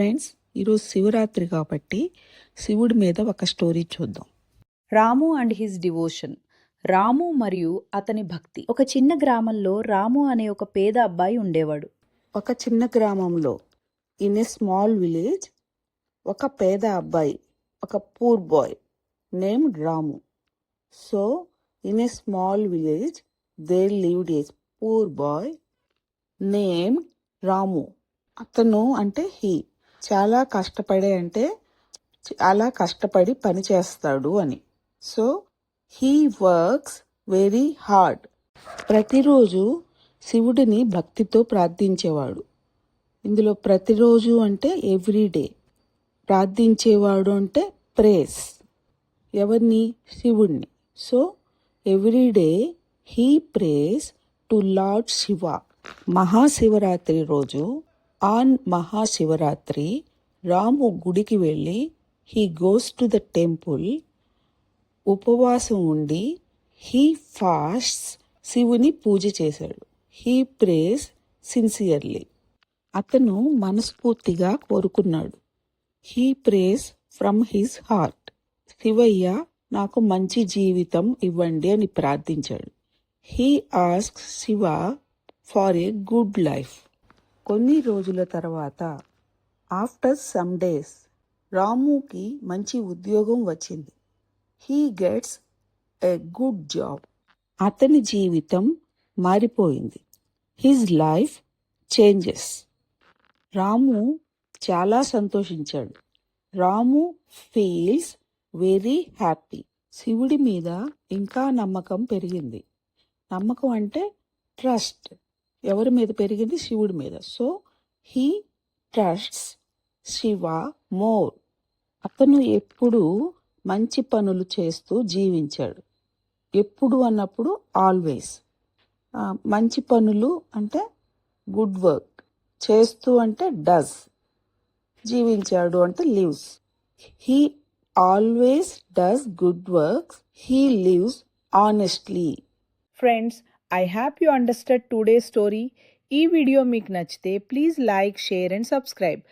Friends, ఈరోజు శివరాత్రి కాబట్టి శివుడి మీద ఒక స్టోరీ చూద్దాం. రాము అండ్ హిస్ డివోషన్. రాము మరియు అతని భక్తి. ఒక చిన్న గ్రామంలో రాము అనే ఒక పేద అబ్బాయి ఉండేవాడు. ఒక చిన్న గ్రామంలో ఇన్ ఏ స్మాల్ విలేజ్ ఒక పేద అబ్బాయి, ఒక poor boy named Ramu. So in a small village there lived a poor boy named Ramu. అతను అంటే చాలా కష్టపడి పని చేస్తాడు అని. So he works very hard. ప్రతిరోజు శివుడిని భక్తితో ప్రార్థించేవాడు. ఇందులో ప్రతిరోజు అంటే ఎవ్రీడే. ప్రార్థించేవాడు అంటే ప్రేస్. ఎవరిని? శివుడిని. So everyday he prays to lord Shiva. Mahashivratri రోజు ఆన్ మహాశివరాత్రి రాము గుడికి వెళ్ళి he goes to the temple. ఉపవాసం ఉండి హీ ఫాస్ట్స్, శివుని పూజ చేశాడు. He prays sincerely. అతను మనస్ఫూర్తిగా కోరుకున్నాడు. He prays from his heart. శివయ్య, నాకు మంచి జీవితం ఇవ్వండి అని ప్రార్థించాడు. He ask Shiva for a good life. కొన్ని రోజుల తర్వాత, ఆఫ్టర్ సమ్ డేస్, రాముకి మంచి ఉద్యోగం వచ్చింది. He gets a good job. అతని జీవితం మారిపోయింది. His life changes. రాము చాలా సంతోషించాడు. Ramu feels very happy. శివుడి మీద ఇంకా నమ్మకం పెరిగింది. నమ్మకం అంటే ట్రస్ట్. ఎవరి మీద పెరిగింది? శివుడి మీద. So he trusts Shiva more. అతను ఎప్పుడు మంచి పనులు చేస్తూ జీవించాడు. ఎప్పుడు అన్నప్పుడు ఆల్వేస్. మంచి పనులు అంటే గుడ్ వర్క్. చేస్తూ అంటే డస్. జీవించాడు అంటే lives. He always does good works. He lives honestly. Friends, I hope you understand today story. ఈ వీడియో మీకు నచ్చితే please like, share and subscribe.